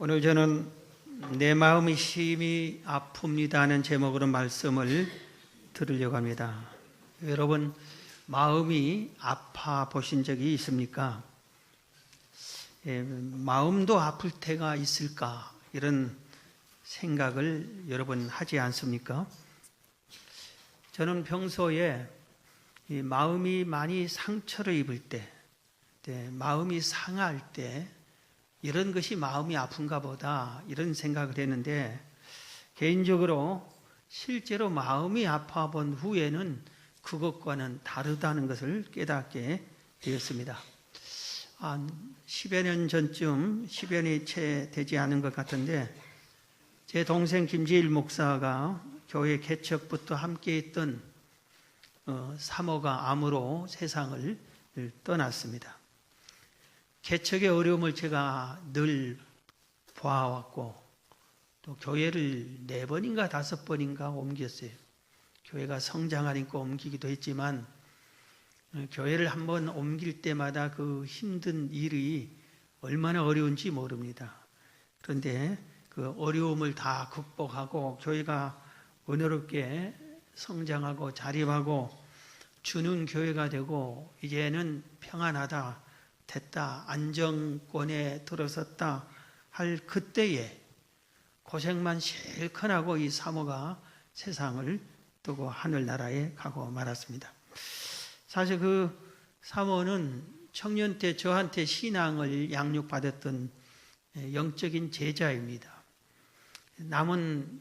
오늘 저는 내 마음이 심히 아픕니다 하는 제목으로 말씀을 들으려고 합니다. 여러분, 마음이 아파 보신 적이 있습니까? 마음도 아플 때가 있을까? 이런 생각을 여러분 하지 않습니까? 저는 평소에 이 마음이 많이 상처를 입을 때, 마음이 상할 때 이런 것이 마음이 아픈가 보다 이런 생각을 했는데, 개인적으로 실제로 마음이 아파 본 후에는 그것과는 다르다는 것을 깨닫게 되었습니다. 한 10여 년 전쯤, 10여 년이 채 되지 않은 것 같은데, 제 동생 김지일 목사가 교회 개척부터 함께 했던 사모가 암으로 세상을 떠났습니다. 개척의 어려움을 제가 늘 보아왔고, 또 교회를 4번인가 5번인가 옮겼어요. 교회가 성장하니까 옮기기도 했지만, 교회를 한번 옮길 때마다 그 힘든 일이 얼마나 어려운지 모릅니다. 그런데 그 어려움을 다 극복하고 교회가 은혜롭게 성장하고 자립하고 주는 교회가 되고, 이제는 평안하다, 됐다, 안정권에 들어섰다 할 그때에 고생만 실컷 하고 이 사모가 세상을 뜨고 하늘나라에 가고 말았습니다. 사실 그 사모는 청년 때 저한테 신앙을 양육받았던 영적인 제자입니다. 남은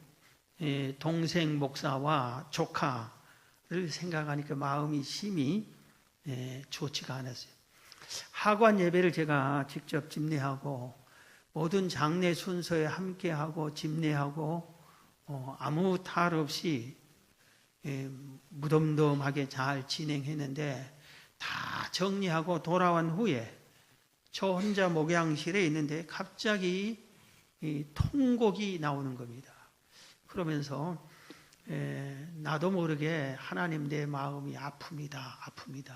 동생 목사와 조카를 생각하니까 마음이 심히 좋지가 않았어요. 하관 예배를 제가 직접 집례하고, 모든 장례 순서에 함께하고 집례하고, 아무 탈 없이 무덤덤하게 잘 진행했는데, 다 정리하고 돌아온 후에 저 혼자 목양실에 있는데 갑자기 통곡이 나오는 겁니다. 그러면서 나도 모르게 하나님, 내 마음이 아픕니다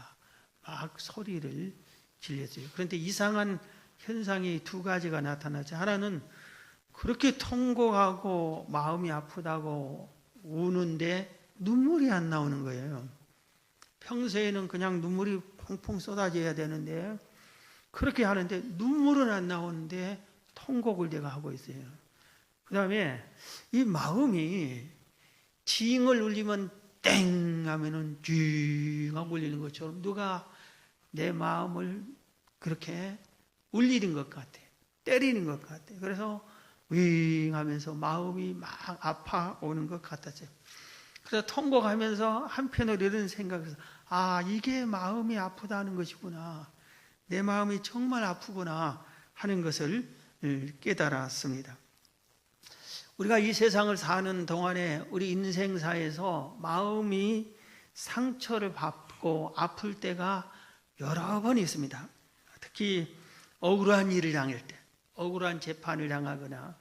막 소리를 질렸어요. 그런데 이상한 현상이 2가지가 나타나죠. 하나는 그렇게 통곡하고 마음이 아프다고 우는데 눈물이 안 나오는 거예요. 평소에는 그냥 눈물이 펑펑 쏟아져야 되는데 그렇게 하는데 눈물은 안 나오는데 통곡을 내가 하고 있어요. 그 다음에 이 마음이 징을 울리면 땡 하면은 쥐 하고 울리는 것처럼 누가 내 마음을 그렇게 울리는 것 같아, 때리는 것 같아. 그래서 윙 하면서 마음이 막 아파오는 것 같았어요. 그래서 통곡하면서 한편으로 이런 생각에서, 이게 마음이 아프다는 것이구나, 내 마음이 정말 아프구나 하는 것을 깨달았습니다. 우리가 이 세상을 사는 동안에 우리 인생사에서 마음이 상처를 받고 아플 때가 여러 번 있습니다. 특히 억울한 일을 당할 때, 억울한 재판을 당하거나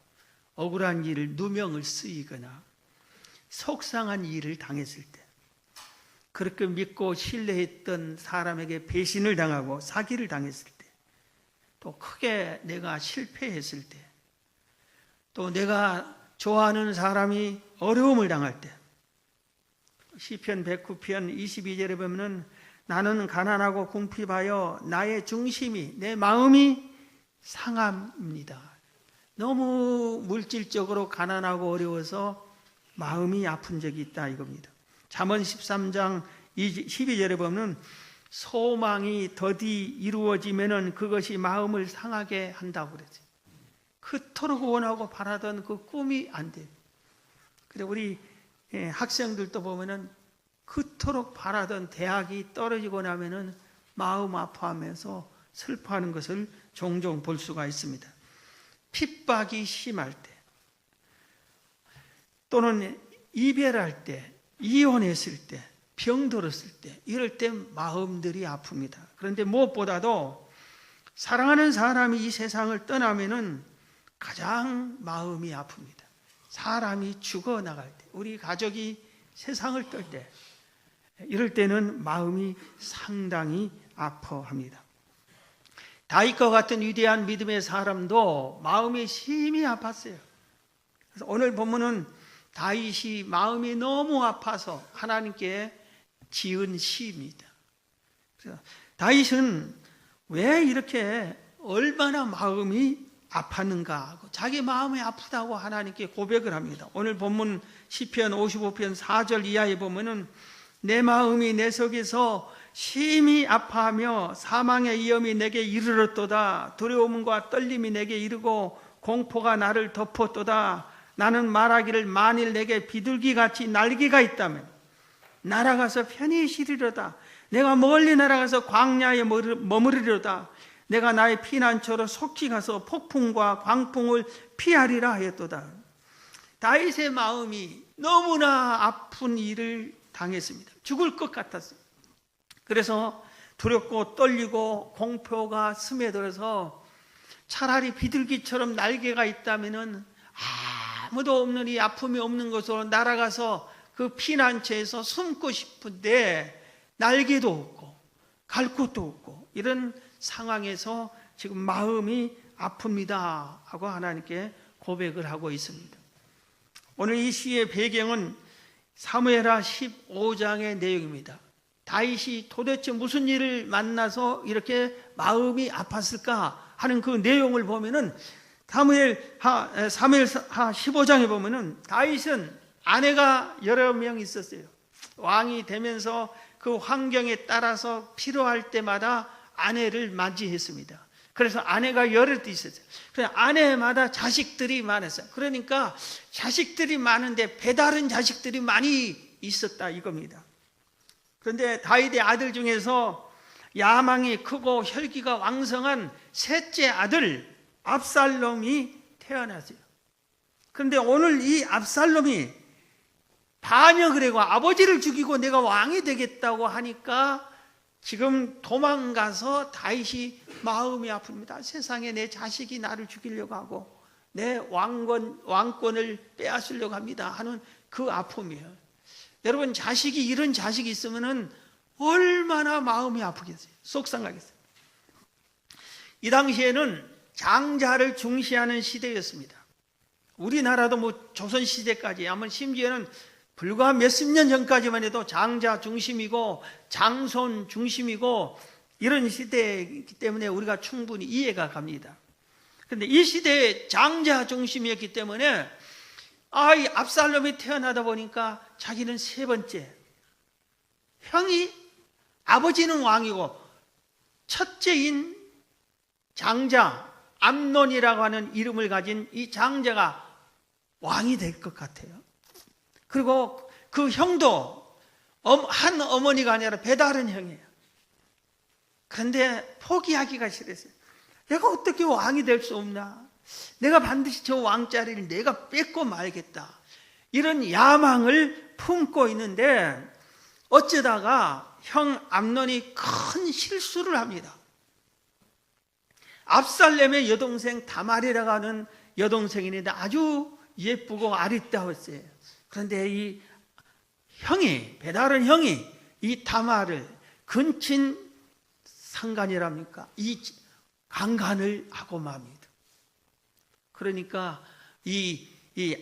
억울한 일을 누명을 쓰이거나 속상한 일을 당했을 때, 그렇게 믿고 신뢰했던 사람에게 배신을 당하고 사기를 당했을 때, 또 크게 내가 실패했을 때, 또 내가 좋아하는 사람이 어려움을 당할 때, 시편 109편 22절에 보면은 나는 가난하고 궁핍하여 나의 중심이, 내 마음이 상합니다. 너무 물질적으로 가난하고 어려워서 마음이 아픈 적이 있다 이겁니다. 잠언 13장 12절에 보면 소망이 더디 이루어지면은 그것이 마음을 상하게 한다고 그랬어요. 그토록 원하고 바라던 그 꿈이 안 돼요. 그래 우리 학생들도 보면은 그토록 바라던 대학이 떨어지고 나면은 마음 아파하면서 슬퍼하는 것을 종종 볼 수가 있습니다. 핍박이 심할 때, 또는 이별할 때, 이혼했을 때, 병들었을 때, 이럴 때 마음들이 아픕니다. 그런데 무엇보다도 사랑하는 사람이 이 세상을 떠나면은 가장 마음이 아픕니다. 사람이 죽어나갈 때, 우리 가족이 세상을 떨 때, 이럴 때는 마음이 상당히 아파합니다. 다윗과 같은 위대한 믿음의 사람도 마음이 심히 아팠어요. 그래서 오늘 본문은 다윗이 마음이 너무 아파서 하나님께 지은 시입니다. 그래서 다윗은 왜 이렇게 얼마나 마음이 아팠는가 하고 자기 마음이 아프다고 하나님께 고백을 합니다. 오늘 본문 시편 55편 4절 이하에 보면은 내 마음이 내 속에서 심히 아파하며 사망의 위험이 내게 이르렀도다. 두려움과 떨림이 내게 이르고 공포가 나를 덮었도다. 나는 말하기를 만일 내게 비둘기같이 날개가 있다면 날아가서 편히 쉬리로다. 내가 멀리 날아가서 광야에 머무르리로다. 내가 나의 피난처로 속히 가서 폭풍과 광풍을 피하리라 하였도다. 다윗의 마음이 너무나 아픈 일을 당했습니다. 죽을 것 같았어요. 그래서 두렵고 떨리고 공포가 스며들어서 차라리 비둘기처럼 날개가 있다면은 아무도 없는 이 아픔이 없는 곳으로 날아가서 그 피난처에서 숨고 싶은데 날개도 없고 갈 곳도 없고 이런 상황에서 지금 마음이 아픕니다 하고 하나님께 고백을 하고 있습니다. 오늘 이 시의 배경은 사무엘하 15장의 내용입니다. 다윗이 도대체 무슨 일을 만나서 이렇게 마음이 아팠을까 하는 그 내용을 보면은 사무엘하 15장에 보면은 다윗은 아내가 여러 명 있었어요. 왕이 되면서 그 환경에 따라서 필요할 때마다 아내를 맞이했습니다. 그래서 아내가 여럿 있었어요. 그래서 아내마다 자식들이 많았어요. 그러니까 자식들이 많은데 배다른 자식들이 많이 있었다 이겁니다. 그런데 다윗의 아들 중에서 야망이 크고 혈기가 왕성한 셋째 아들 압살롬이 태어났어요. 그런데 오늘 이 압살롬이 반역을 하고 아버지를 죽이고 내가 왕이 되겠다고 하니까 지금 도망가서 다윗이 마음이 아픕니다. 세상에 내 자식이 나를 죽이려고 하고 내 왕권을 빼앗으려고 합니다 하는 그 아픔이에요. 여러분 이런 자식이 있으면은 얼마나 마음이 아프겠어요. 속상하겠어요. 이 당시에는 장자를 중시하는 시대였습니다. 우리나라도 뭐 조선시대까지 아마 심지어는 불과 몇십 년 전까지만 해도 장자 중심이고 장손 중심이고 이런 시대이기 때문에 우리가 충분히 이해가 갑니다. 그런데 이 시대에 장자 중심이었기 때문에 이 압살롬이 태어나다 보니까 자기는 세 번째 형이 아버지는 왕이고 첫째인 장자 암논이라고 하는 이름을 가진 이 장자가 왕이 될 것 같아요. 그리고 그 형도 한 어머니가 아니라 배다른 형이에요. 그런데 포기하기가 싫었어요. 내가 어떻게 왕이 될 수 없나? 내가 반드시 저 왕자리를 내가 뺏고 말겠다. 이런 야망을 품고 있는데 어쩌다가 형 암논이 큰 실수를 합니다. 압살롬의 여동생 다말이라고 하는 여동생인데 아주 예쁘고 아리따웠어요. 그런데 이 형이 배다른 형이 이 다말을 근친 상간이랍니까? 이 강간을 하고 맙니다. 그러니까 이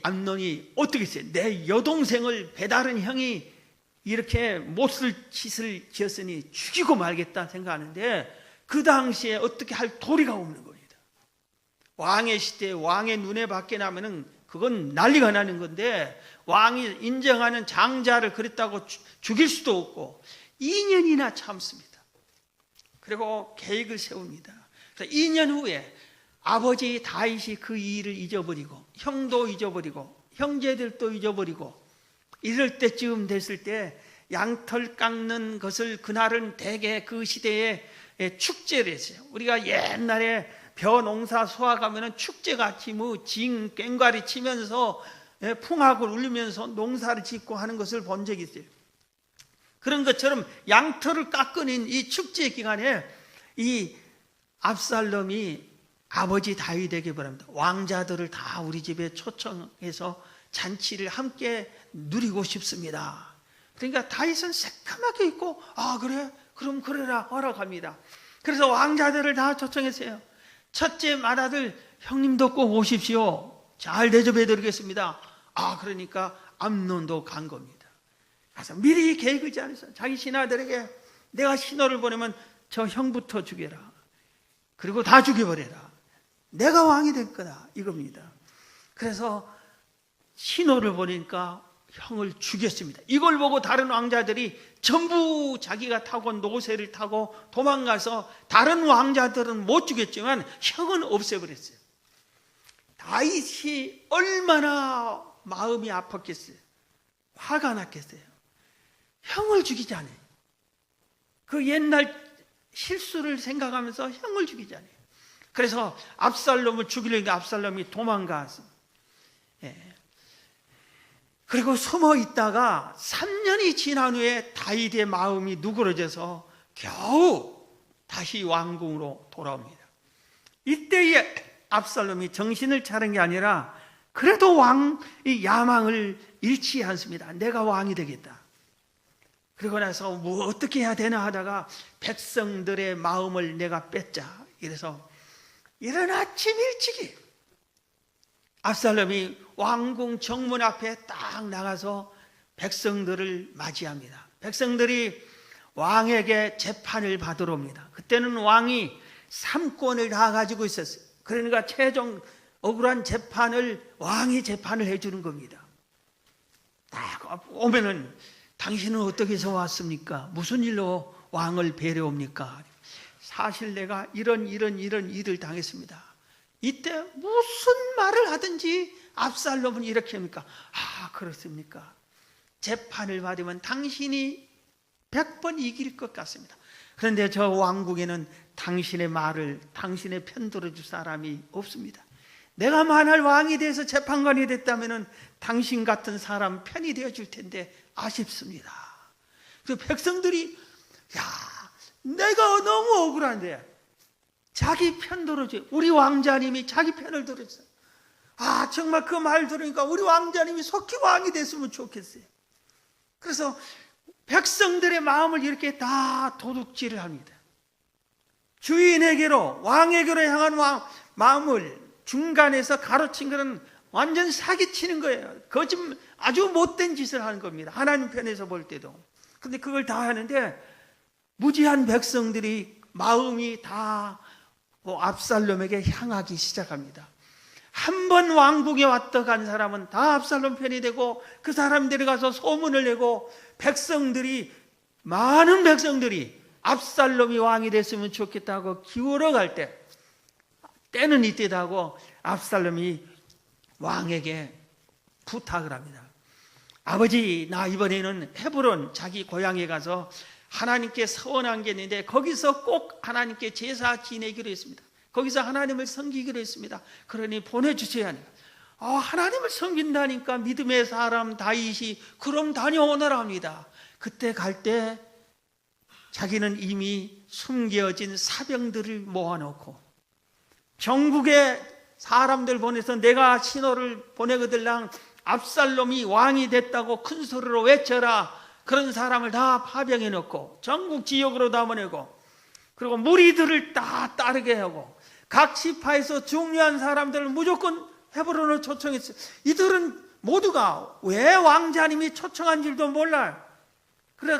암논이 어떻게 했어요? 내 여동생을 배다른 형이 이렇게 못쓸 짓을 지었으니 죽이고 말겠다 생각하는데 그 당시에 어떻게 할 도리가 없는 겁니다. 왕의 시대에 왕의 눈에 받게 나면은 그건 난리가 나는 건데 왕이 인정하는 장자를 그랬다고 죽일 수도 없고 2년이나 참습니다. 그리고 계획을 세웁니다. 그래서 2년 후에 아버지 다윗이 그 일을 잊어버리고 형도 잊어버리고 형제들도 잊어버리고 이럴 때쯤 됐을 때 양털 깎는 것을 그날은 대개 그 시대에 축제를 했어요. 우리가 옛날에 벼 농사 수확하면 축제같이 꽹과리 치면서 풍악을 울리면서 농사를 짓고 하는 것을 본 적이 있어요. 그런 것처럼 양털을 깎는 이 축제 기간에 이 압살롬이 아버지 다윗에게 말합니다. 왕자들을 다 우리 집에 초청해서 잔치를 함께 누리고 싶습니다. 그러니까 다윗은 새까맣게 있고 그래? 그럼 그래라 허락합니다. 그래서 왕자들을 다 초청했어요. 첫째 맏아들 형님도 꼭 오십시오. 잘 대접해 드리겠습니다. 그러니까 암논도 간 겁니다. 가서 미리 계획을 짜서 자기 신하들에게 내가 신호를 보내면 저 형부터 죽여라. 그리고 다 죽여버려라. 내가 왕이 될 거다. 이겁니다. 그래서 신호를 보니까 형을 죽였습니다. 이걸 보고 다른 왕자들이 전부 자기가 타고 온 노새를 타고 도망가서 다른 왕자들은 못 죽였지만 형은 없애버렸어요. 다윗이 얼마나 마음이 아팠겠어요. 화가 났겠어요. 형을 죽이자니. 그 옛날 실수를 생각하면서 형을 죽이자니. 그래서 압살롬을 죽이려는데 압살롬이 도망가서 그리고 숨어 있다가 3년이 지난 후에 다윗의 마음이 누그러져서 겨우 다시 왕궁으로 돌아옵니다. 이때에 압살롬이 정신을 차린 게 아니라 그래도 이 야망을 잃지 않습니다. 내가 왕이 되겠다. 그러고 나서 뭐 어떻게 해야 되나 하다가 백성들의 마음을 내가 뺏자. 이래서 이른 아침 일찍이 압살롬이 왕궁 정문 앞에 딱 나가서 백성들을 맞이합니다. 백성들이 왕에게 재판을 받으러 옵니다. 그때는 왕이 3권을 다 가지고 있었어요. 그러니까 최종 억울한 재판을 왕이 재판을 해주는 겁니다. 딱 오면은 당신은 어떻게 해서 왔습니까? 무슨 일로 왕을 뵈려옵니까? 사실 내가 이런 일을 당했습니다. 이때 무슨 말을 하든지 압살롬은 이렇게 합니까? 그렇습니까? 재판을 받으면 당신이 100번 이길 것 같습니다. 그런데 저 왕국에는 당신의 말을, 당신의 편 들어줄 사람이 없습니다. 내가 만일 왕이 돼서 재판관이 됐다면 당신 같은 사람 편이 되어줄 텐데 아쉽습니다. 그래서 백성들이 내가 너무 억울한데 자기 편 들어줘요. 우리 왕자님이 자기 편을 들어줘요. 정말 그 말 들으니까 우리 왕자님이 속히 왕이 됐으면 좋겠어요. 그래서 백성들의 마음을 이렇게 다 도둑질을 합니다. 주인에게로, 왕에게로 향한 마음을 중간에서 가로친 것은 완전 사기치는 거예요. 아주 못된 짓을 하는 겁니다. 하나님 편에서 볼 때도. 근데 그걸 다 하는데 무지한 백성들이 마음이 다 압살롬에게 향하기 시작합니다. 한 번 왕궁에 왔다 간 사람은 다 압살롬 편이 되고 그 사람들이 가서 소문을 내고 많은 백성들이 압살롬이 왕이 됐으면 좋겠다고 기울어 갈 때는 이때다고 압살롬이 왕에게 부탁을 합니다. 아버지, 나 이번에는 헤브론 자기 고향에 가서 하나님께 서원한 게 있는데 거기서 꼭 하나님께 제사 지내기로 했습니다. 거기서 하나님을 섬기기로 했습니다. 그러니 보내주셔야 합니다. 하나님을 섬긴다니까 믿음의 사람 다윗이 그럼 다녀오너라 합니다. 그때 갈 때 자기는 이미 숨겨진 사병들을 모아놓고 전국에 사람들 보내서 내가 신호를 보내거들랑 압살롬이 왕이 됐다고 큰 소리로 외쳐라. 그런 사람을 다 파병해 놓고 전국 지역으로 다 보내고 그리고 무리들을 다 따르게 하고 각 지파에서 중요한 사람들을 무조건 헤브론으로 초청했어요. 이들은 모두가 왜 왕자님이 초청한 줄도 몰라요. 그래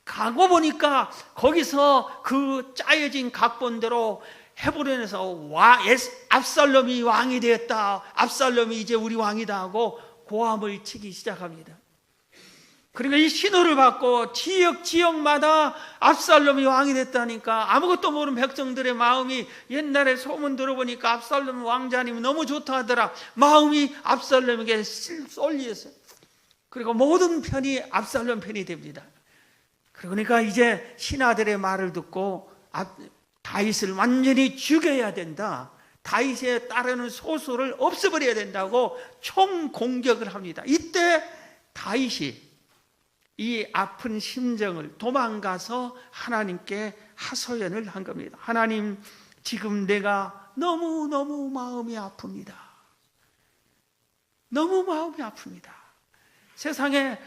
가고 보니까 거기서 그 짜여진 각본대로 헤브론에서 압살롬이 왕이 되었다. 압살롬이 이제 우리 왕이다 하고 고함을 치기 시작합니다. 그러니까 이 신호를 받고 지역마다 압살롬이 왕이 됐다니까 아무것도 모르는 백성들의 마음이 옛날에 소문 들어보니까 압살롬 왕자님이 너무 좋다 하더라. 마음이 압살롬에게 쏠리었어요. 그리고 모든 편이 압살롬 편이 됩니다. 그러니까 이제 신하들의 말을 듣고 다윗을 완전히 죽여야 된다. 다윗에 따르는 소수를 없애버려야 된다고 총공격을 합니다. 이때 다윗이 이 아픈 심정을 도망가서 하나님께 하소연을 한 겁니다. 하나님, 지금 내가 너무너무 마음이 아픕니다. 너무 마음이 아픕니다. 세상에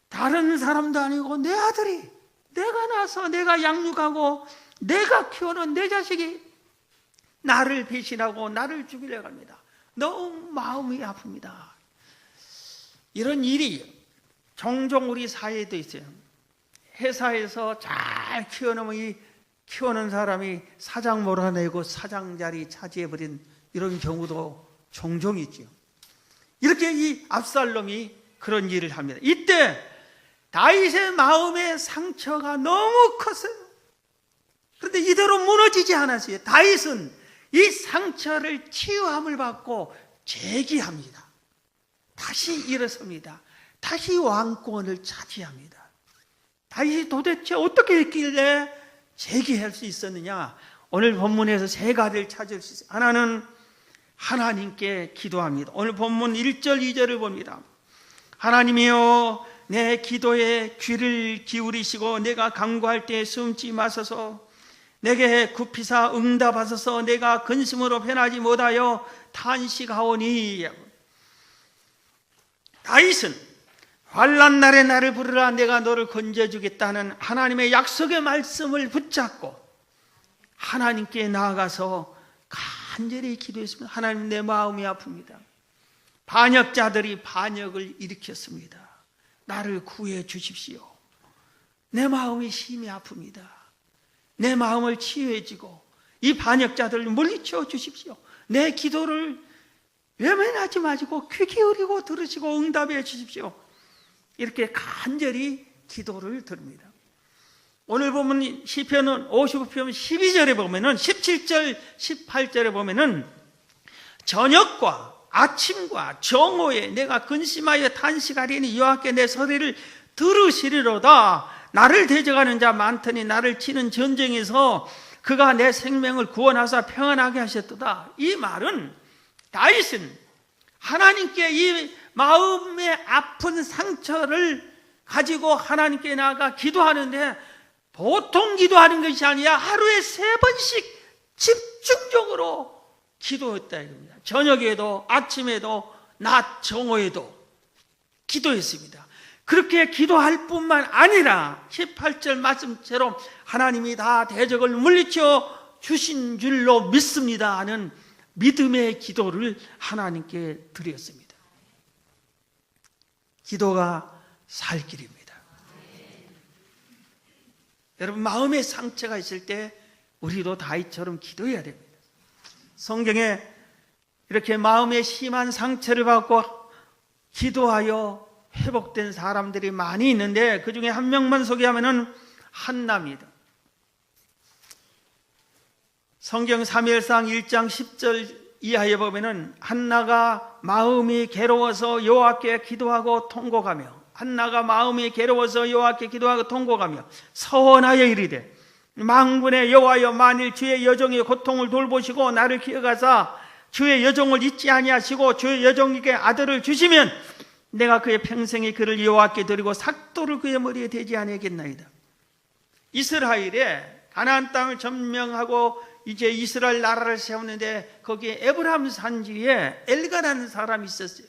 다른 사람도 아니고 내 아들이 내가 낳아서 내가 양육하고 내가 키우는 내 자식이 나를 배신하고 나를 죽이려고 합니다. 너무 마음이 아픕니다. 이런 일이 종종 우리 사회에도 있어요. 회사에서 잘 키워놓으면 이 키우는 사람이 사장 몰아내고 사장 자리 차지해버린 이런 경우도 종종 있죠. 이렇게 이 압살롬이 그런 일을 합니다. 이때 다윗의 마음의 상처가 너무 컸어요. 그런데 이대로 무너지지 않았어요. 다윗은 이 상처를 치유함을 받고 재기합니다. 다시 일어섭니다. 다시 왕권을 차지합니다. 다윗이 도대체 어떻게 했길래 재기할 수 있었느냐? 오늘 본문에서 세 가지를 찾을 수 있어요. 하나는 하나님께 기도합니다. 오늘 본문 1절 2절을 봅니다. 하나님이여 내 기도에 귀를 기울이시고 내가 간구할 때 숨지 마소서. 내게 굽히사 응답하소서. 내가 근심으로 변하지 못하여 탄식하오니. 다윗은 환난 날에 나를 부르라 내가 너를 건져주겠다는 하나님의 약속의 말씀을 붙잡고 하나님께 나아가서 간절히 기도했습니다. 하나님, 내 마음이 아픕니다. 반역자들이 반역을 일으켰습니다. 나를 구해 주십시오. 내 마음이 심히 아픕니다. 내 마음을 치유해주고 이 반역자들을 물리쳐 주십시오. 내 기도를 외면하지 마시고 귀 기울이고 들으시고 응답해 주십시오. 이렇게 간절히 기도를 드립니다. 오늘 보면 시편은 55편 12절에 보면은 17절 18절에 보면은 저녁과 아침과 정오에 내가 근심하여 탄식하리니 여호와께 내 소리를 들으시리로다. 나를 대적하는 자 많더니 나를 치는 전쟁에서 그가 내 생명을 구원하사 평안하게 하셨도다. 이 말은 다윗은 하나님께 이 마음의 아픈 상처를 가지고 하나님께 나아가 기도하는데 보통 기도하는 것이 아니라 하루에 3번씩 집중적으로 기도했다 이겁니다. 저녁에도 아침에도 낮 정오에도 기도했습니다. 그렇게 기도할 뿐만 아니라 18절 말씀처럼 하나님이 다 대적을 물리쳐 주신 줄로 믿습니다 하는 믿음의 기도를 하나님께 드렸습니다. 기도가 살 길입니다. 여러분, 마음의 상처가 있을 때 우리도 다윗처럼 기도해야 됩니다. 성경에 이렇게 마음의 심한 상처를 받고 기도하여 회복된 사람들이 많이 있는데 그 중에 한 명만 소개하면은 한나입니다. 성경 사무엘상 1장 10절 이하에 보면은 한나가 마음이 괴로워서 여호와께 기도하고 통곡하며 한나가 마음이 괴로워서 여호와께 기도하고 통곡하며 서원하여 이르되 만군의 여호와여 만일 주의 여종의 고통을 돌보시고 나를 기억하사 주의 여종을 잊지 아니하시고 주의 여종에게 아들을 주시면 내가 그의 평생에 그를 여호와께 드리고 삭도를 그의 머리에 대지 아니하겠나이다. 이스라엘에 가나안 땅을 점령하고 이제 이스라엘 나라를 세우는데 거기에 에브라임 산지에 엘가라는 사람이 있었어요.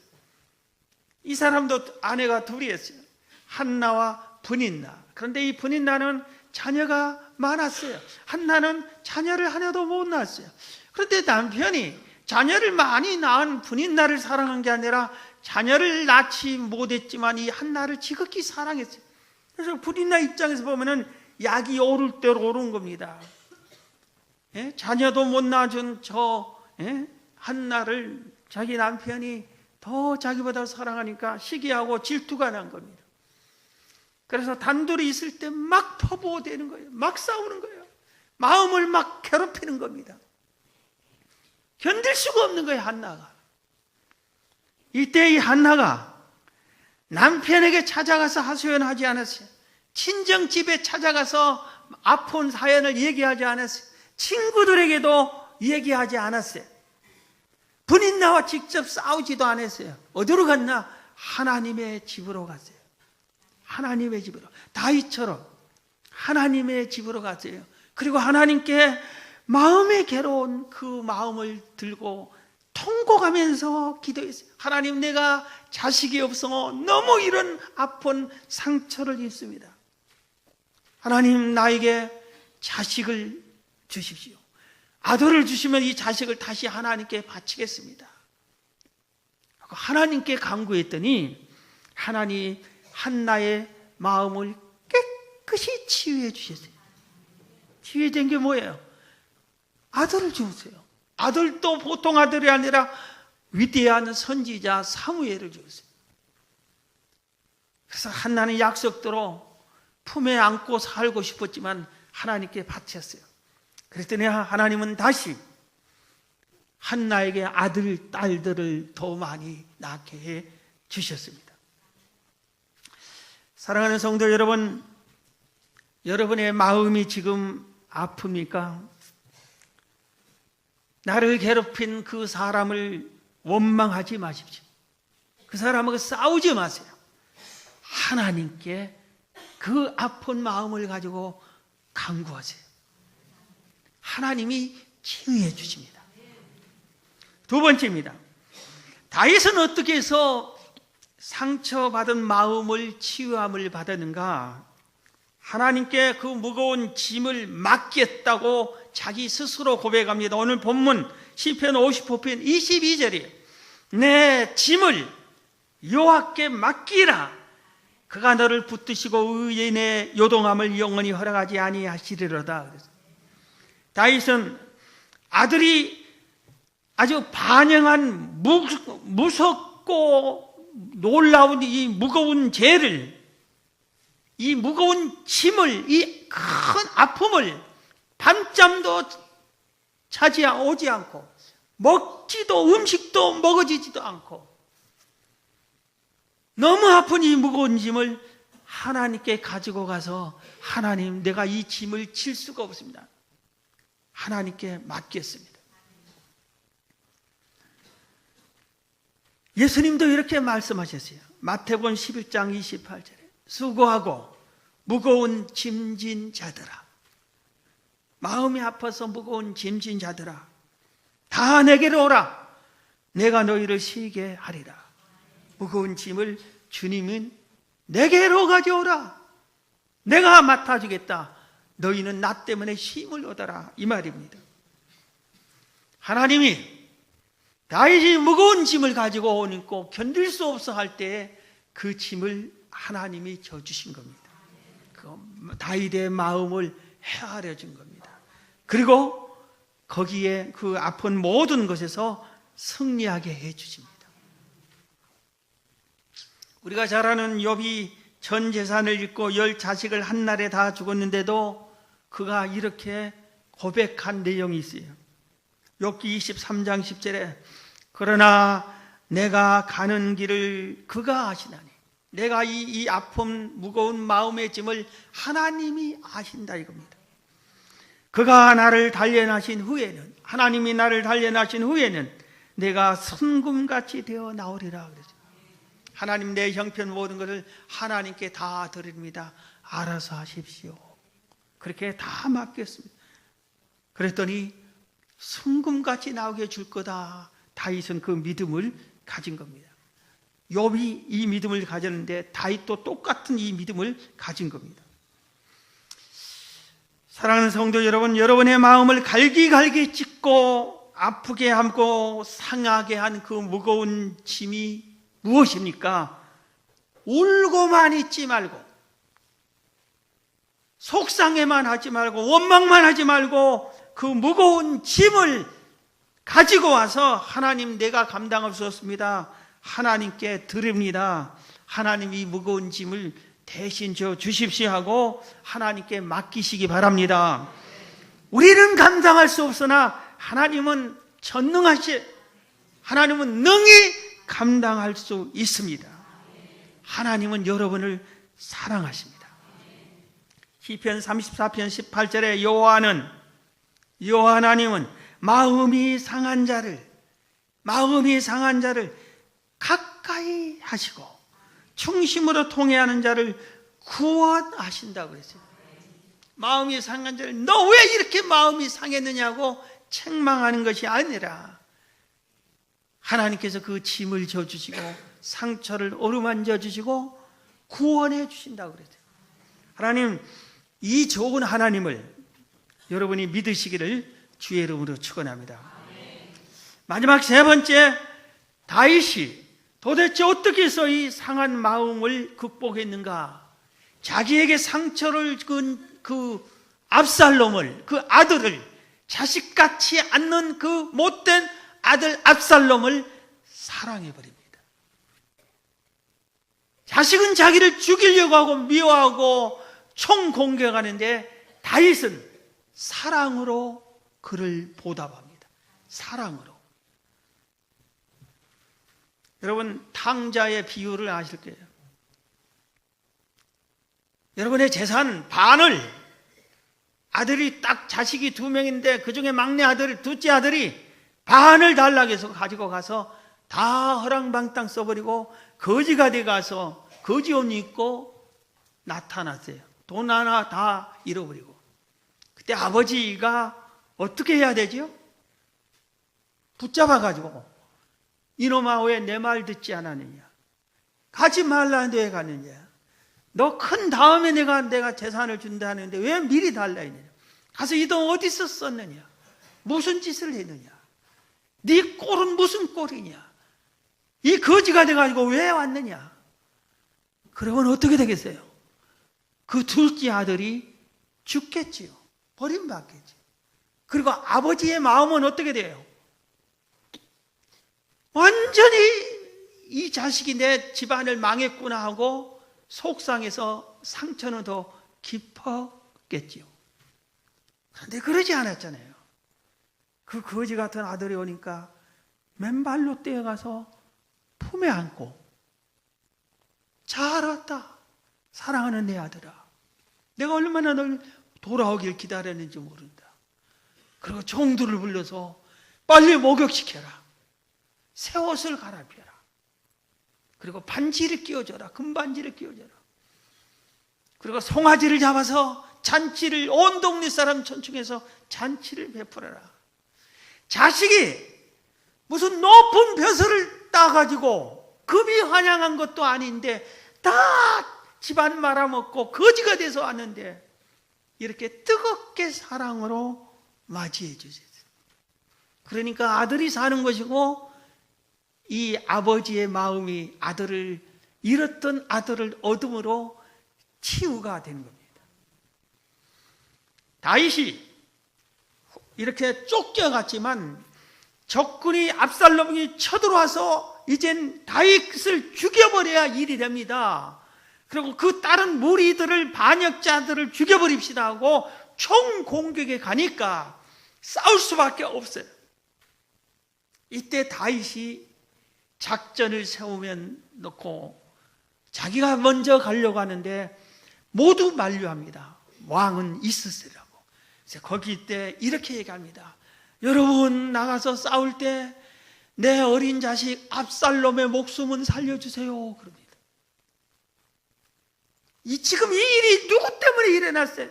이 사람도 아내가 둘이었어요. 한나와 브닌나. 그런데 이 브닌나는 자녀가 많았어요. 한나는 자녀를 하나도 못 낳았어요. 그런데 남편이 자녀를 많이 낳은 브닌나를 사랑한 게 아니라 자녀를 낳지 못했지만 이 한나를 지극히 사랑했어요. 그래서 브닌나 입장에서 보면은 약이 오를 대로 오른 겁니다. 예? 자녀도 못 낳아준 한나를 자기 남편이 더 자기보다 사랑하니까 시기하고 질투가 난 겁니다. 그래서 단둘이 있을 때 막 포부되는 거예요. 막 싸우는 거예요. 마음을 막 괴롭히는 겁니다. 견딜 수가 없는 거예요, 한나가. 이때 이 한나가 남편에게 찾아가서 하소연하지 않았어요. 친정집에 찾아가서 아픈 사연을 얘기하지 않았어요. 친구들에게도 얘기하지 않았어요. 브닌나와 직접 싸우지도 않았어요. 어디로 갔나? 하나님의 집으로 갔어요. 하나님의 집으로. 다윗처럼 하나님의 집으로 갔어요. 그리고 하나님께 마음에 괴로운 그 마음을 들고 통곡하면서 기도했어요. 하나님, 내가 자식이 없어 너무 이런 아픈 상처를 입습니다. 하나님, 나에게 자식을 주십시오. 아들을 주시면 이 자식을 다시 하나님께 바치겠습니다. 하나님께 간구했더니 하나님 한나의 마음을 깨끗이 치유해 주셨어요. 치유된 게 뭐예요? 아들을 주었어요. 아들도 보통 아들이 아니라 위대한 선지자 사무엘을 주었어요. 그래서 한나는 약속대로 품에 안고 살고 싶었지만 하나님께 바쳤어요. 그랬더니 하나님은 다시 한나에게 아들, 딸들을 더 많이 낳게 해 주셨습니다. 사랑하는 성도 여러분, 여러분의 마음이 지금 아픕니까? 나를 괴롭힌 그 사람을 원망하지 마십시오. 그 사람하고 싸우지 마세요. 하나님께 그 아픈 마음을 가지고 간구하세요. 하나님이 치유해 주십니다. 두 번째입니다. 다윗은 어떻게 해서 상처받은 마음을 치유함을 받았는가? 하나님께 그 무거운 짐을 맡겼다고 자기 스스로 고백합니다. 오늘 본문 시편 55편 22절이에요. 내 짐을 여호와께 맡기라. 그가 너를 붙드시고 의인의 요동함을 영원히 허락하지 아니하시리로다. 다윗은 아들이 아주 반영한 무섭고 놀라운 이 무거운 죄를, 이 무거운 짐을, 이 큰 아픔을 밤잠도 오지 않고 먹지도 음식도 먹어지지도 않고 너무 아픈 이 무거운 짐을 하나님께 가지고 가서 하나님, 내가 이 짐을 질 수가 없습니다. 하나님께 맡겼습니다. 예수님도 이렇게 말씀하셨어요. 마태복음 11장 28절에 수고하고 무거운 짐진 자들아, 마음이 아파서 무거운 짐진 자들아, 다 내게로 오라. 내가 너희를 쉬게 하리라. 무거운 짐을 주님은 내게로 가져오라. 내가 맡아주겠다. 너희는 나 때문에 쉼을 얻어라. 이 말입니다. 하나님이 다윗이 무거운 짐을 가지고 오니까 견딜 수 없어 할 때 그 짐을 하나님이 져주신 겁니다. 그 다윗의 마음을 헤아려 준 겁니다. 그리고 거기에 그 아픈 모든 것에서 승리하게 해 주십니다. 우리가 잘 아는 욥이 전 재산을 잃고 10 자식을 한 날에 다 죽었는데도 그가 이렇게 고백한 내용이 있어요. 욥기 23장 10절에 그러나 내가 가는 길을 그가 아시나니, 내가 이 아픔 무거운 마음의 짐을 하나님이 아신다 이겁니다. 그가 나를 단련하신 후에는, 하나님이 나를 단련하신 후에는 내가 순금같이 되어 나오리라 그러죠. 하나님, 내 형편 모든 것을 하나님께 다 드립니다. 알아서 하십시오. 그렇게 다 맡겼습니다. 그랬더니 순금같이 나오게 해줄 거다. 다윗은 그 믿음을 가진 겁니다. 욥이 이 믿음을 가졌는데 다윗도 똑같은 이 믿음을 가진 겁니다. 사랑하는 성도 여러분, 여러분의 마음을 갈기갈기 찢고 아프게 하고 상하게 한 그 무거운 짐이 무엇입니까? 울고만 있지 말고, 속상해만 하지 말고, 원망만 하지 말고 그 무거운 짐을 가지고 와서 하나님, 내가 감당할 수 없습니다. 하나님께 드립니다. 하나님, 이 무거운 짐을 대신 져 주십시오 하고 하나님께 맡기시기 바랍니다. 우리는 감당할 수 없으나 하나님은 전능하시, 하나님은 능히 감당할 수 있습니다. 하나님은 여러분을 사랑하십니다. 시편 34편 18절에 여호와 하나님은 마음이 상한 자를 가까이 하시고 충심으로 통회하는 자를 구원하신다고 그랬어요. 마음이 상한 자를, 너 왜 이렇게 마음이 상했느냐고 책망하는 것이 아니라 하나님께서 그 짐을 져주시고 상처를 어루만져 주시고 구원해 주신다고 그랬어요. 하나님, 이 좋은 하나님을 여러분이 믿으시기를 주의 이름으로 축원합니다. 마지막 세 번째, 다윗이 도대체 어떻게 해서 이 상한 마음을 극복했는가? 자기에게 상처를 준 그 압살롬을, 그 아들을, 자식같이 않는 그 못된 아들 압살롬을 사랑해버립니다. 자식은 자기를 죽이려고 하고 미워하고 총공격하는데 다윗은 사랑으로 그를 보답합니다. 사랑으로. 여러분, 탕자의 비유를 아실 거예요. 여러분의 재산 반을, 아들이 딱 자식이 2명인데 그 중에 막내 아들, 둘째 아들이 반을 달라고 해서 가지고 가서 다 허랑방땅 써버리고 거지가 돼 가서 거지 옷 입고 나타났어요. 돈 하나 다 잃어버리고. 그때 아버지가 어떻게 해야 되지요? 붙잡아가지고, 이놈아 왜 내 말 듣지 않았느냐? 가지 말라는데 왜 갔느냐? 너 큰 다음에 내가 재산을 준다 하는데 왜 미리 달라 했느냐? 가서 이 돈 어디서 썼느냐? 무슨 짓을 했느냐? 네 꼴은 무슨 꼴이냐? 이 거지가 돼가지고 왜 왔느냐? 그러면 어떻게 되겠어요? 그 둘째 아들이 죽겠지요. 버림받겠지. 그리고 아버지의 마음은 어떻게 돼요? 완전히 이 자식이 내 집안을 망했구나 하고 속상해서 상처는 더 깊었겠지요. 그런데 그러지 않았잖아요. 그 거지 같은 아들이 오니까 맨발로 뛰어가서 품에 안고, 잘 왔다. 사랑하는 내 아들아. 내가 얼마나 널 돌아오길 기다렸는지 모른다. 그리고 종들을 불러서 빨리 목욕시켜라. 새 옷을 갈아입혀라. 그리고 반지를 끼워줘라. 금반지를 끼워줘라. 그리고 송아지를 잡아서 잔치를, 온 동네 사람 천중에서 잔치를 베풀어라. 자식이 무슨 높은 벼슬을 따가지고 급이 환영한 것도 아닌데 다 집안 말아먹고 거지가 돼서 왔는데 이렇게 뜨겁게 사랑으로 맞이해 주세요. 그러니까 아들이 사는 것이고, 이 아버지의 마음이 아들을, 잃었던 아들을 얻음으로 치유가 되는 겁니다. 다윗이 이렇게 쫓겨갔지만 적군이, 압살롬이 쳐들어와서 이젠 다윗을 죽여버려야 일이 됩니다. 그리고 그 다른 무리들을, 반역자들을 죽여버립시다 하고 총공격에 가니까 싸울 수밖에 없어요. 이때 다윗이 작전을 세우면 놓고 자기가 먼저 가려고 하는데 모두 만류합니다. 왕은 있으시라고. 그래서 거기 때 이렇게 얘기합니다. 여러분, 나가서 싸울 때 내 어린 자식 압살롬의 목숨은 살려주세요. 그럽니다. 지금 이 일이 누구 때문에 일어났어요?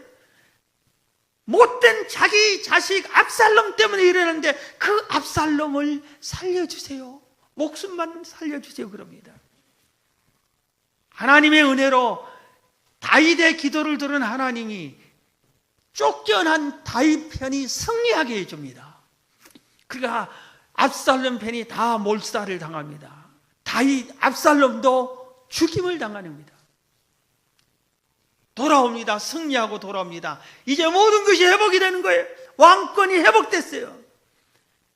못된 자기 자식 압살롬 때문에 일어났는데 그 압살롬을 살려주세요. 목숨만 살려주세요. 그럽니다. 하나님의 은혜로 다윗의 기도를 들은 하나님이 쫓겨난 다윗 편이 승리하게 해줍니다. 그러니까 압살롬 편이 다 몰살을 당합니다. 다윗, 압살롬도 죽임을 당합니다. 돌아옵니다. 승리하고 돌아옵니다. 이제 모든 것이 회복이 되는 거예요. 왕권이 회복됐어요.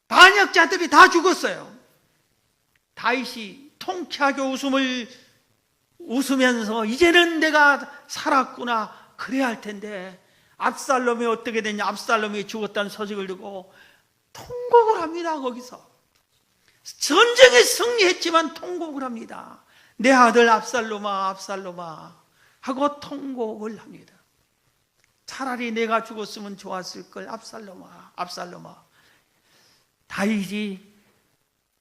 반역자들이 다 죽었어요. 다윗이 통쾌하게 웃으면서 이제는 내가 살았구나 그래야 할 텐데, 압살롬이 어떻게 됐냐? 압살롬이 죽었다는 소식을 듣고 통곡을 합니다. 거기서 전쟁에 승리했지만 통곡을 합니다. 내 아들 압살롬아, 압살롬아 하고 통곡을 합니다. 차라리 내가 죽었으면 좋았을 걸. 압살롬아, 압살롬아. 다윗이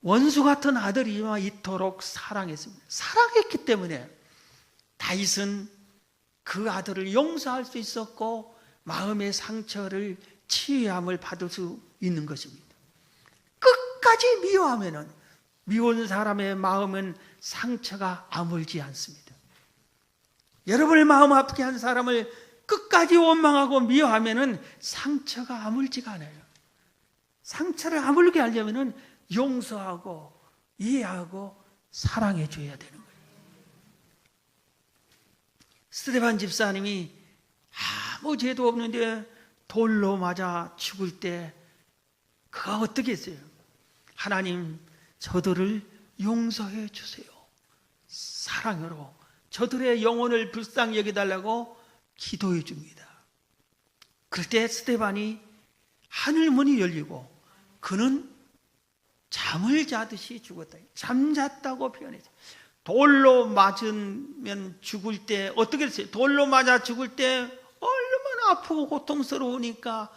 원수 같은 아들이와 이토록 사랑했습니다. 사랑했기 때문에 다윗은 그 아들을 용서할 수 있었고 마음의 상처를 치유함을 받을 수 있는 것입니다. 끝까지 미워하면은, 미운 사람의 마음은 상처가 아물지 않습니다. 여러분의 마음 아프게 한 사람을 끝까지 원망하고 미워하면은 상처가 아물지가 않아요. 상처를 아물게 하려면은 용서하고 이해하고 사랑해 줘야 되는 거예요. 스데반 집사님이 아무 죄도 없는데 돌로 맞아 죽을 때 그가 어떻게 했어요? 하나님, 저들을 용서해 주세요. 사랑으로 저들의 영혼을 불쌍히 여겨달라고 기도해 줍니다. 그럴 때 스데반이 하늘문이 열리고 그는 잠을 자듯이 죽었다. 잠잤다고 표현했어요. 돌로 맞으면 죽을 때 어떻게 했어요? 돌로 맞아 죽을 때 얼마나 아프고 고통스러우니까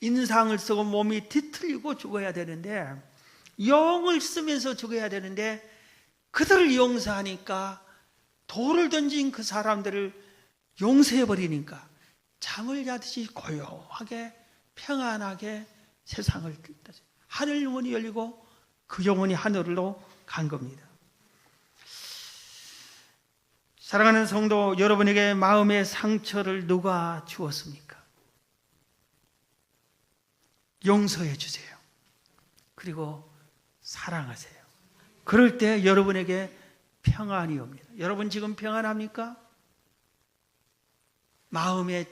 인상을 쓰고 몸이 뒤틀리고 죽어야 되는데, 영을 쓰면서 죽어야 되는데 그들을 용서하니까, 돌을 던진 그 사람들을 용서해버리니까 잠을 자듯이 고요하게 평안하게 세상을 떴어요. 하늘 문이 열리고 그 영혼이 하늘로 간 겁니다. 사랑하는 성도 여러분에게 마음의 상처를 누가 주었습니까? 용서해 주세요. 그리고 사랑하세요. 그럴 때 여러분에게 평안이 옵니다. 여러분 지금 평안합니까? 마음의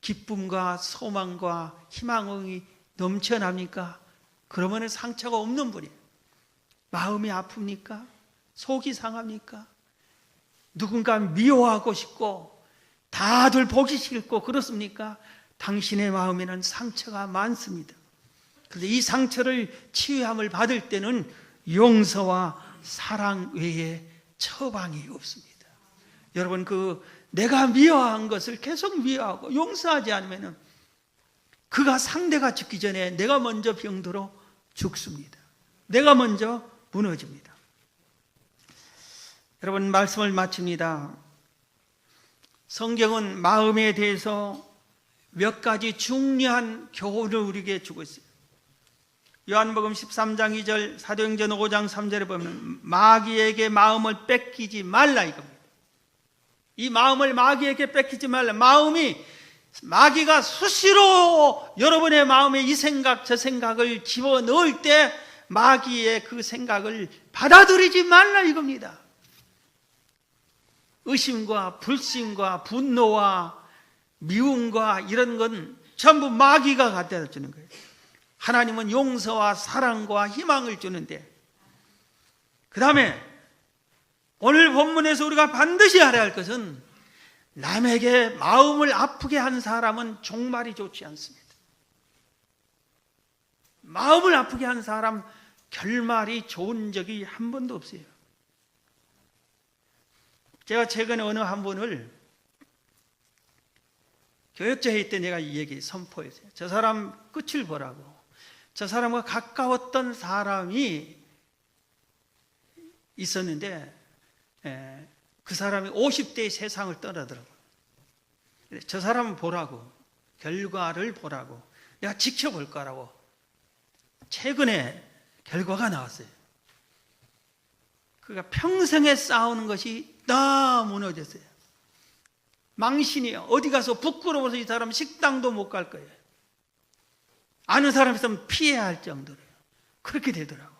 기쁨과 소망과 희망이 넘쳐납니까? 그러면 상처가 없는 분이에요. 마음이 아픕니까? 속이 상합니까? 누군가 미워하고 싶고 다들 보기 싫고 그렇습니까? 당신의 마음에는 상처가 많습니다. 그런데 이 상처를 치유함을 받을 때는 용서와 사랑 외에 처방이 없습니다. 여러분, 내가 미워한 것을 계속 미워하고 용서하지 않으면 그가 상대가 죽기 전에 내가 먼저 병들어 죽습니다. 내가 먼저 무너집니다. 여러분, 말씀을 마칩니다. 성경은 마음에 대해서 몇 가지 중요한 교훈을 우리에게 주고 있어요. 요한복음 13장 2절, 사도행전 5장 3절에 보면 마귀에게 마음을 뺏기지 말라 이겁니다. 이 마음을 마귀에게 뺏기지 말라. 마귀가 수시로 여러분의 마음에 이 생각 저 생각을 집어넣을 때 마귀의 그 생각을 받아들이지 말라 이겁니다. 의심과 불신과 분노와 미움과 이런 건 전부 마귀가 갖다 주는 거예요. 하나님은 용서와 사랑과 희망을 주는데, 그 다음에 오늘 본문에서 우리가 반드시 알아야 할 것은, 남에게 마음을 아프게 한 사람은 종말이 좋지 않습니다. 마음을 아프게 한 사람 결말이 좋은 적이 한 번도 없어요. 제가 최근에 어느 한 분을 교역자 회의 때 내가 이 얘기 선포했어요. 저 사람 끝을 보라고. 저 사람과 가까웠던 사람이 있었는데 그 사람이 50대의 세상을 떠나더라고요. 저 사람을 보라고, 결과를 보라고, 내가 지켜볼 거라고. 최근에 결과가 나왔어요. 그가 평생에 쌓아오는 것이 다 무너졌어요. 망신이에요. 어디 가서 부끄러워서 이 사람 식당도 못 갈 거예요. 아는 사람 있으면 피해야 할 정도로요. 그렇게 되더라고.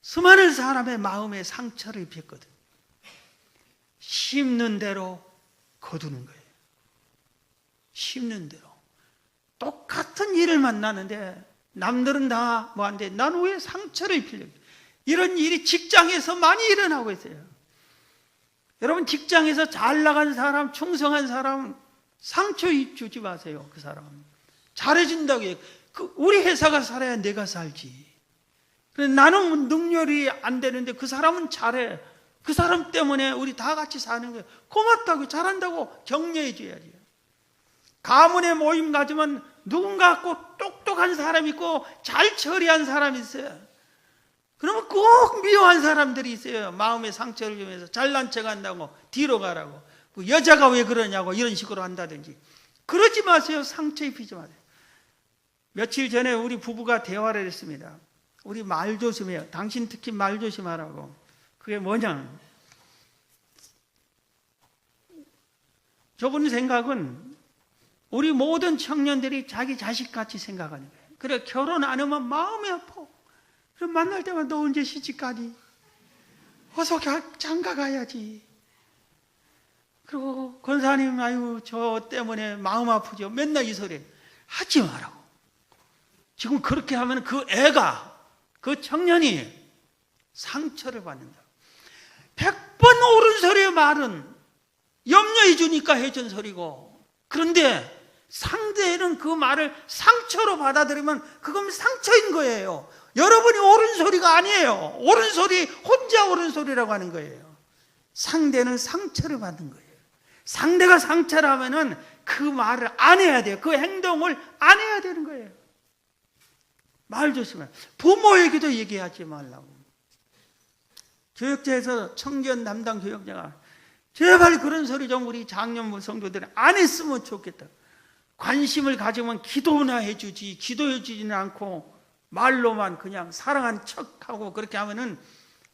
수많은 사람의 마음에 상처를 입혔거든. 심는 대로 거두는 거예요. 심는 대로. 똑같은 일을 만나는데 남들은 다 뭐한데 나는 왜 상처를 입히려고. 이런 일이 직장에서 많이 일어나고 있어요. 여러분, 직장에서 잘 나간 사람, 충성한 사람 상처 주지 마세요. 그 사람 잘해준다고 해요. 우리 회사가 살아야 내가 살지. 나는 능력이 안 되는데 그 사람은 잘해. 그 사람 때문에 우리 다 같이 사는 거예요. 고맙다고, 잘한다고 격려해 줘야지. 가문의 모임 가지면 누군가 꼭 똑똑한 사람 있고 잘 처리한 사람이 있어요. 그러면 꼭 미워한 사람들이 있어요. 마음의 상처를 주면서 잘난 척 한다고 뒤로 가라고, 여자가 왜 그러냐고 이런 식으로 한다든지. 그러지 마세요. 상처 입히지 마세요. 며칠 전에 우리 부부가 대화를 했습니다. 우리 말 조심해요. 당신 특히 말 조심하라고. 그게 뭐냐, 저분 생각은 우리 모든 청년들이 자기 자식같이 생각하는 거예요. 그래, 결혼 안 하면 마음이 아파. 그럼 만날 때만 너 언제 시집가니? 어서 장가 가야지. 그리고 권사님, 아유, 저 때문에 마음 아프죠. 맨날 이 소리 하지 말라고. 지금 그렇게 하면 그 애가, 그 청년이 상처를 받는다. 100번 옳은 소리의 말은 염려해 주니까 해준 소리고, 그런데 상대는 그 말을 상처로 받아들이면 그건 상처인 거예요. 여러분이 옳은 소리가 아니에요. 옳은 소리, 혼자 옳은 소리라고 하는 거예요. 상대는 상처를 받는 거예요. 상대가 상처를 하면은 그 말을 안 해야 돼요. 그 행동을 안 해야 되는 거예요. 말 조심해. 부모에게도 얘기하지 말라고. 교육자에서 청년 담당 교육자가 제발 그런 소리 좀 우리 장년부 성도들이 안 했으면 좋겠다. 관심을 가지면 기도나 해주지, 기도해 주지는 않고 말로만 그냥 사랑한 척하고 그렇게 하면은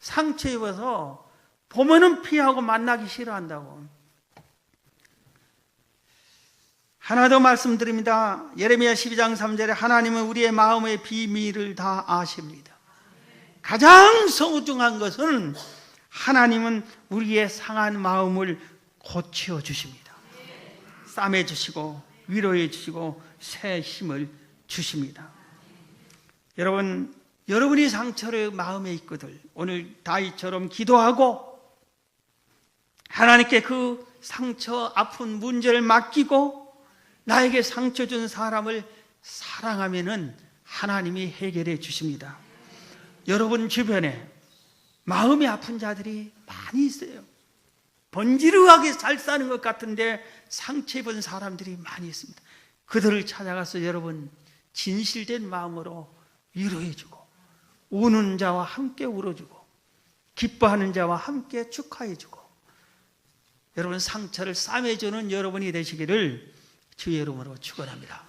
상처 입어서 보면은 피하고 만나기 싫어한다고. 하나 더 말씀드립니다. 예레미야 12장 3절에 하나님은 우리의 마음의 비밀을 다 아십니다. 가장 소중한 것은 하나님은 우리의 상한 마음을 고쳐 주십니다. 싸매 주시고 위로해 주시고 새 힘을 주십니다. 여러분, 여러분이 상처를 마음에 있거든 오늘 다윗처럼 기도하고 하나님께 그 상처 아픈 문제를 맡기고 나에게 상처 준 사람을 사랑하면은 하나님이 해결해 주십니다. 여러분 주변에 마음이 아픈 자들이 많이 있어요. 번지르하게 잘 사는 것 같은데 상처 입은 사람들이 많이 있습니다. 그들을 찾아가서 여러분 진실된 마음으로 위로해주고 우는 자와 함께 울어주고 기뻐하는 자와 함께 축하해주고 여러분 상처를 싸매주는 여러분이 되시기를 주의 이름으로 축원합니다.